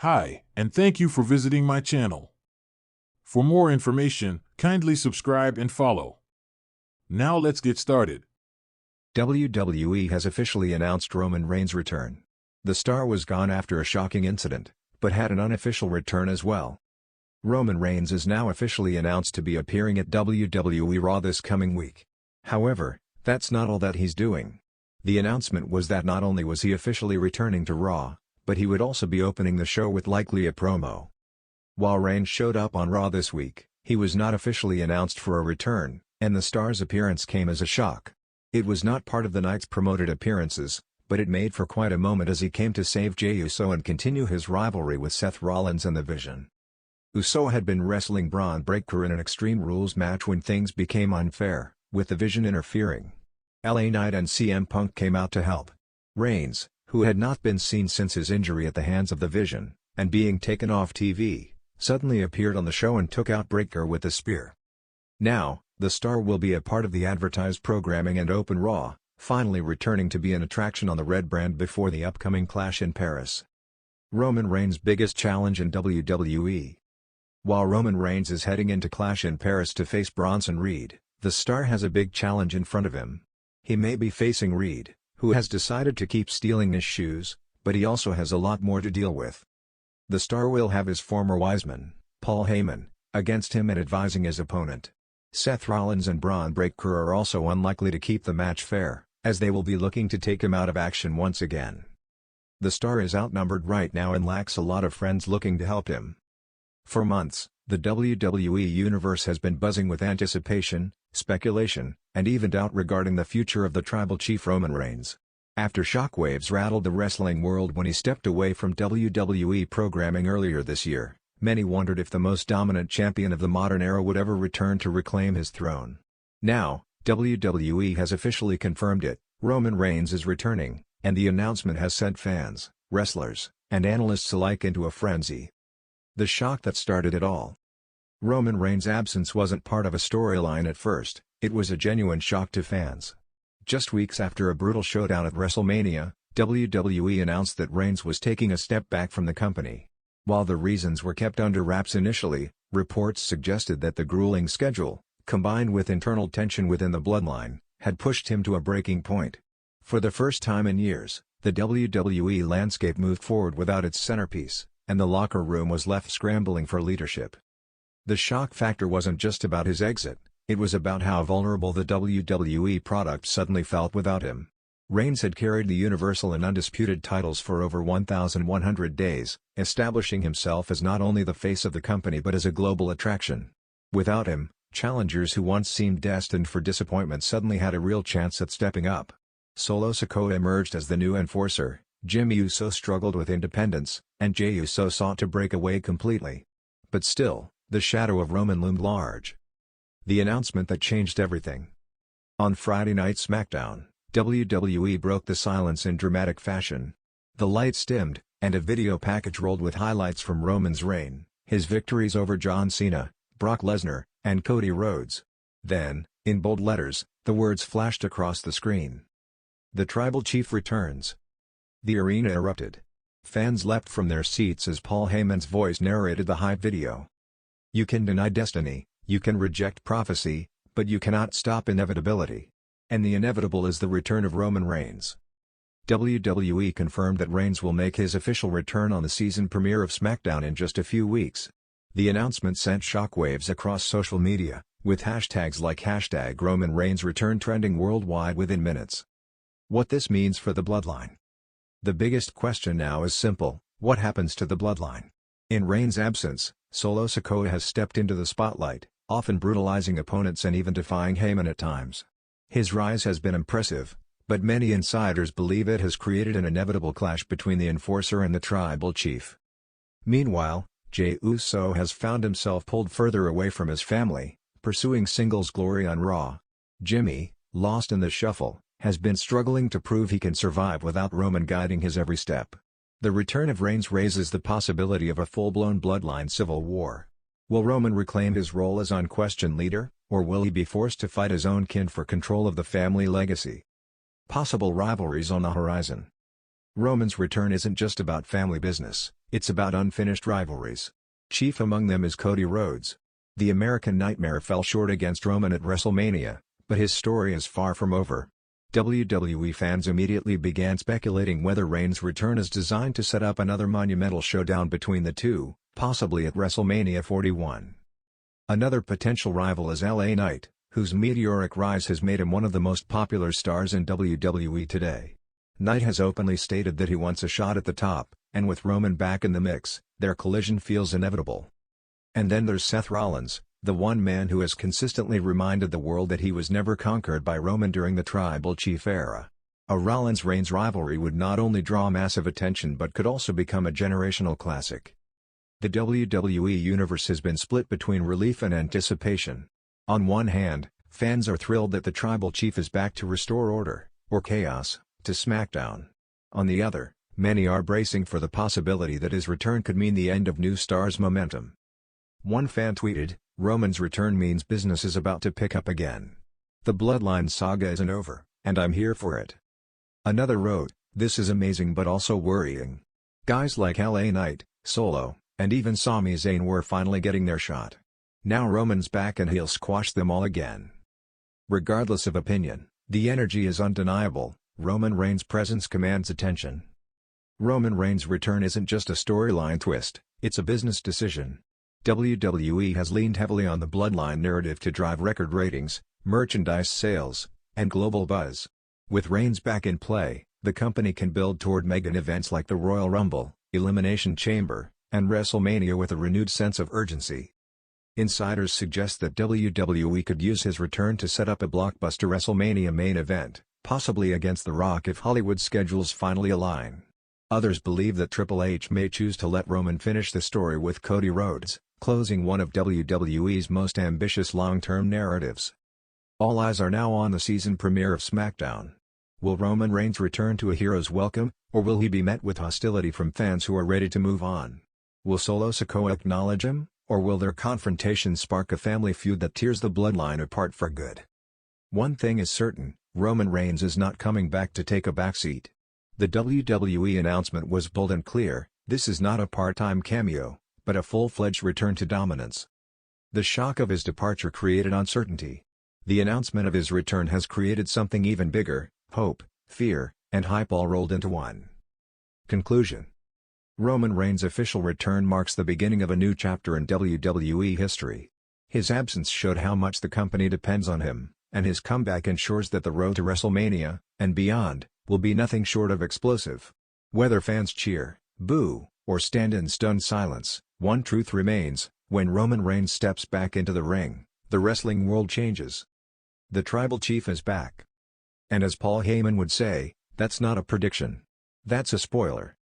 Hi, and thank you for visiting my channel. For more information, kindly subscribe and follow. Now let's get started. WWE has officially announced Roman Reigns' return. The star was gone after a shocking incident, but had an unofficial return as well. Roman Reigns is now officially announced to be appearing at WWE Raw this coming week. However, that's not all that he's doing. The announcement was that not only was he officially returning to Raw, but he would also be opening the show with likely a promo. While Reigns showed up on Raw this week, he was not officially announced for a return, and the star's appearance came as a shock. It was not part of the night's promoted appearances, but it made for quite a moment as he came to save Jey Uso and continue his rivalry with Seth Rollins and The Vision. Uso had been wrestling Braun Breaker in an Extreme Rules match when things became unfair, with The Vision interfering. LA Knight and CM Punk came out to help. Reigns, who had not been seen since his injury at the hands of The Vision, and being taken off TV, suddenly appeared on the show and took out Breaker with a spear. Now, the star will be a part of the advertised programming and open Raw, finally returning to be an attraction on the red brand before the upcoming Clash in Paris. Roman Reigns' biggest challenge in WWE. While Roman Reigns is heading into Clash in Paris to face Bronson Reed, the star has a big challenge in front of him. He may be facing Reed, who has decided to keep stealing his shoes, but he also has a lot more to deal with. The star will have his former wiseman, Paul Heyman, against him and advising his opponent. Seth Rollins and Braun Breaker are also unlikely to keep the match fair, as they will be looking to take him out of action once again. The star is outnumbered right now and lacks a lot of friends looking to help him. For months, the WWE Universe has been buzzing with anticipation, speculation, and even doubt regarding the future of the Tribal Chief Roman Reigns. After shockwaves rattled the wrestling world when he stepped away from WWE programming earlier this year, many wondered if the most dominant champion of the modern era would ever return to reclaim his throne. Now, WWE has officially confirmed it. Roman Reigns is returning, and the announcement has sent fans, wrestlers, and analysts alike into a frenzy. The shock that started it all. Roman Reigns' absence wasn't part of a storyline at first, it was a genuine shock to fans. Just weeks after a brutal showdown at WrestleMania, WWE announced that Reigns was taking a step back from the company. While the reasons were kept under wraps initially, reports suggested that the grueling schedule, combined with internal tension within the bloodline, had pushed him to a breaking point. For the first time in years, the WWE landscape moved forward without its centerpiece, and the locker room was left scrambling for leadership. The shock factor wasn't just about his exit, it was about how vulnerable the WWE product suddenly felt without him. Reigns had carried the Universal and Undisputed titles for over 1,100 days, establishing himself as not only the face of the company but as a global attraction. Without him, challengers who once seemed destined for disappointment suddenly had a real chance at stepping up. Solo Sikoa emerged as the new enforcer, Jimmy Uso struggled with independence, and Jey Uso sought to break away completely. But still, the shadow of Roman loomed large. The announcement that changed everything. On Friday Night SmackDown, WWE broke the silence in dramatic fashion. The lights dimmed, and a video package rolled with highlights from Roman's reign, his victories over John Cena, Brock Lesnar, and Cody Rhodes. Then, in bold letters, the words flashed across the screen. The Tribal Chief returns. The arena erupted. Fans leapt from their seats as Paul Heyman's voice narrated the hype video. You can deny destiny, you can reject prophecy, but you cannot stop inevitability. And the inevitable is the return of Roman Reigns. WWE confirmed that Reigns will make his official return on the season premiere of SmackDown in just a few weeks. The announcement sent shockwaves across social media, with hashtags like #RomanReignsReturn trending worldwide within minutes. What this means for the bloodline. The biggest question now is simple: what happens to the bloodline? In Reigns' absence, Solo Sikoa has stepped into the spotlight, often brutalizing opponents and even defying Heyman at times. His rise has been impressive, but many insiders believe it has created an inevitable clash between the enforcer and the Tribal Chief. Meanwhile, Jey Uso has found himself pulled further away from his family, pursuing singles glory on Raw. Jimmy, lost in the shuffle, has been struggling to prove he can survive without Roman guiding his every step. The return of Reigns raises the possibility of a full-blown bloodline civil war. Will Roman reclaim his role as unquestioned leader, or will he be forced to fight his own kin for control of the family legacy? Possible rivalries on the horizon. Roman's return isn't just about family business, It's about unfinished rivalries. Chief among them is Cody Rhodes. The American Nightmare fell short against Roman at WrestleMania, but his story is far from over. WWE fans immediately began speculating whether Reigns' return is designed to set up another monumental showdown between the two, possibly at WrestleMania 41. Another potential rival is LA Knight, whose meteoric rise has made him one of the most popular stars in WWE today. Knight has openly stated that he wants a shot at the top, and with Roman back in the mix, their collision feels inevitable. And then there's Seth Rollins, the one man who has consistently reminded the world that he was never conquered by Roman during the Tribal Chief era. A Rollins-Reigns rivalry would not only draw massive attention but could also become a generational classic. The WWE universe has been split between relief and anticipation. On one hand, fans are thrilled that the Tribal Chief is back to restore order, or chaos, to SmackDown. On the other, many are bracing for the possibility that his return could mean the end of New Star's momentum. One fan tweeted, "Roman's return means business is about to pick up again. The Bloodline saga isn't over, and I'm here for it." Another wrote, "This is amazing but also worrying. Guys like LA Knight, Solo, and even Sami Zayn were finally getting their shot. Now Roman's back and he'll squash them all again." Regardless of opinion, the energy is undeniable. Roman Reigns' presence commands attention. Roman Reigns' return isn't just a storyline twist, it's a business decision. WWE has leaned heavily on the Bloodline narrative to drive record ratings, merchandise sales, and global buzz. With Reigns back in play, the company can build toward mega events like the Royal Rumble, Elimination Chamber, and WrestleMania with a renewed sense of urgency. Insiders suggest that WWE could use his return to set up a blockbuster WrestleMania main event, possibly against The Rock if Hollywood schedules finally align. Others believe that Triple H may choose to let Roman finish the story with Cody Rhodes, closing one of WWE's most ambitious long-term narratives. All eyes are now on the season premiere of SmackDown. Will Roman Reigns return to a hero's welcome, or will he be met with hostility from fans who are ready to move on? Will Solo Sikoa acknowledge him, or will their confrontation spark a family feud that tears the Bloodline apart for good? One thing is certain, Roman Reigns is not coming back to take a backseat. The WWE announcement was bold and clear: this is not a part-time cameo, but a full-fledged return to dominance. The shock of his departure created uncertainty. The announcement of his return has created something even bigger: hope, fear, and hype all rolled into one. Conclusion. Roman Reigns' official return marks the beginning of a new chapter in WWE history. His absence showed how much the company depends on him, and his comeback ensures that the road to WrestleMania, and beyond, will be nothing short of explosive. Whether fans cheer, boo, or stand in stunned silence, one truth remains: when Roman Reigns steps back into the ring, the wrestling world changes. The Tribal Chief is back. And as Paul Heyman would say, that's not a prediction. That's a spoiler.